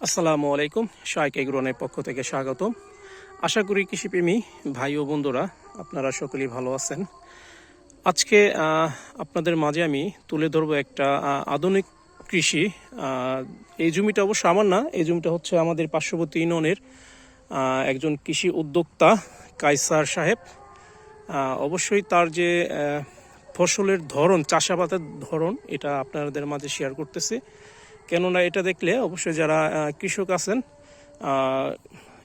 আসসালামু আলাইকুম। শাইক এগ্রোনের পক্ষ থেকে স্বাগতম। আশা করি কৃষিপ্রেমী ভাই ও বন্ধুরা আপনারা সকলেই ভালো আছেন। আজকে আপনাদের মাঝে আমি তুলে ধরবো একটা আধুনিক কৃষি। এই জমিটা অবশ্য আমার না, এই জমিটা হচ্ছে আমাদের পার্শ্ববর্তী ইউনিয়নের একজন কৃষি উদ্যোক্তা কায়সার সাহেব। অবশ্যই তার যে ফসলের ধরন, চাষাবাদের ধরন, এটা আপনাদের মাঝে শেয়ার করতেছি। কেননা এটা দেখলে অবশ্যই যারা কৃষক আছেন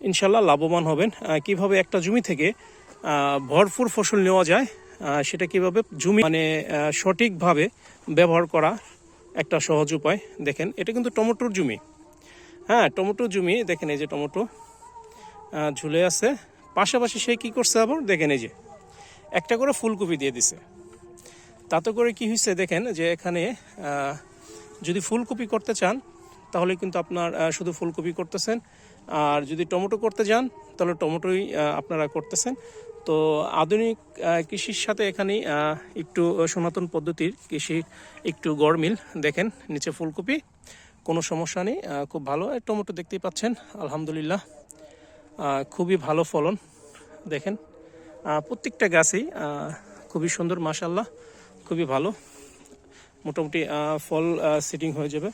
ইনশাল্লাহ লাভবান হবেন। কিভাবে একটা জমি থেকে ভরপুর ফসল নেওয়া যায়, সেটা কিভাবে জমি সঠিকভাবে ব্যবহার করা একটা সহজ উপায়। দেখেন, এটা কিন্তু টমেটোর জমি। হ্যাঁ, টমেটোর জমি। দেখেন এই যে টমেটো ঝুলে আছে, পাশাপাশি সে কি করছে আবার দেখেন এই যে একটা করে ফুলকপি দিয়ে দিছে। তাতে করে কি হয়েছে দেখেন যে এখানে যদি ফুলকপি করতে চান তাহলে কিন্তু আপনার শুধু ফুলকপি করতেছেন, আর যদি টমেটো করতে যান তাহলে টমেটোই আপনারা করতেছেন। তো আধুনিক কৃষির সাথে এখানে একটু সনাতন পদ্ধতির কৃষি, একটু গড়মিল। দেখেন নিচে ফুলকপি, কোনো সমস্যা নেই, খুব ভালো। টমেটো দেখতেই পাচ্ছেন, আলহামদুলিল্লাহ খুবই ভালো ফলন। দেখেন প্রত্যেকটা গাছই খুবই সুন্দর, মাশাআল্লাহ খুবই ভালো। মোটামুটি ফল সিটিং হয়ে যাবে।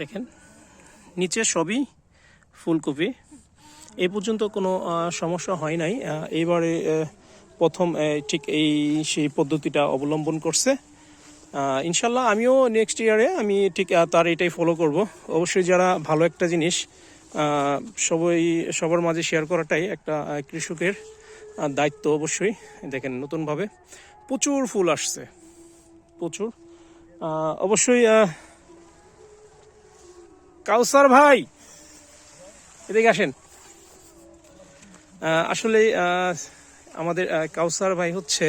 দেখেন নিচে সবই ফুলকপি, এই পর্যন্ত কোনো সমস্যা হয় নাই। এইবারে প্রথম ঠিক সেই পদ্ধতিটা অবলম্বন করছে। ইনশাল্লাহ আমিও নেক্সট ইয়ারে আমি ঠিক তার এটাই ফলো করব। অবশ্যই যারা ভালো একটা জিনিস সবার মাঝে শেয়ার করাটাই একটা কৃষকের দায়িত্ব অবশ্যই। দেখেন নতুনভাবে প্রচুর ফুল আসছে, প্রচুর। অবশ্যই কাউসার ভাই এদিকে আসেন। আসলে আমাদের কাউসার ভাই হচ্ছে,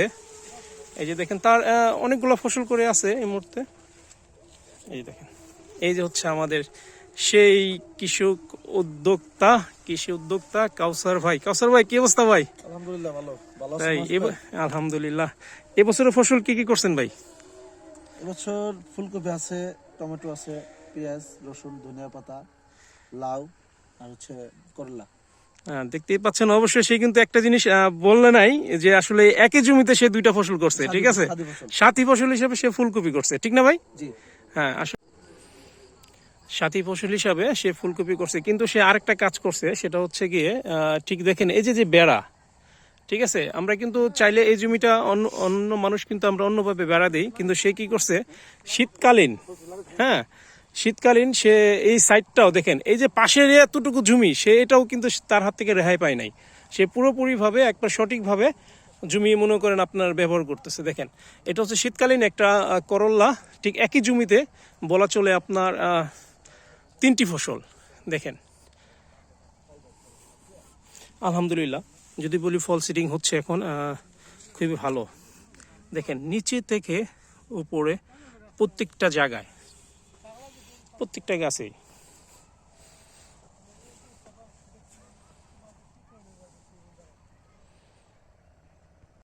এই যে দেখেন তার অনেকগুলো ফসল করে আছে এই মুহূর্তে। এই যে দেখেন, এই যে হচ্ছে আমাদের সেই কৃষি উদ্যোক্তা কাউসার ভাই। কাউসার ভাই কি অবস্থা ভাই? আলহামদুলিল্লাহ ভালো। তাই আলহামদুলিল্লাহ। এবছরের ফসল কি কি করছেন ভাই? এবছর ফুলকপি আছে, টমেটো আছে, পেঁয়াজ, রসুন, ধনিয়া পাতা, লাউ আর হচ্ছে করলা। দেখতেই পাচ্ছেন। অবশ্যই সে কিন্তু একটা জিনিস বললে নাই যে আসলে একই জমিতে সে দুইটা ফসল করছে, ঠিক আছে? সাথী ফসল হিসেবে সে ফুলকপি করছে, ঠিক না ভাই? জি হ্যাঁ, আসলে সাথী ফসল হিসাবে সে ফুলকপি করছে, কিন্তু সে আরেকটা কাজ করছে, সেটা হচ্ছে গিয়ে ঠিক দেখেন এই যে বেড়া, ঠিক আছে? আমরা কিন্তু চাইলে এই জমিটা অন্য মানুষ কিন্তু আমরা অন্যভাবে বেড়া দিই, কিন্তু সে কি করছে শীতকালীন, হ্যাঁ শীতকালীন সে এই সাইডটাও দেখেন, এই যে পাশের এতটুকু জমি, সে এটাও কিন্তু তার হাত থেকে রেহাই পায় নাই। সে পুরোপুরিভাবে একবার সঠিকভাবে জমি মনে করেন আপনার ব্যবহার করতেছে। দেখেন এটা হচ্ছে শীতকালীন একটা করল্লা, ঠিক একই জমিতে বলা চলে আপনার 3টি ফসল। দেখেন আলহামদুলিল্লাহ, যদি বলি ফল সিটিং হচ্ছে এখন খুবই ভালো। দেখেন নিচে থেকে উপরে প্রত্যেকটা জায়গায়, প্রত্যেকটা গাছেই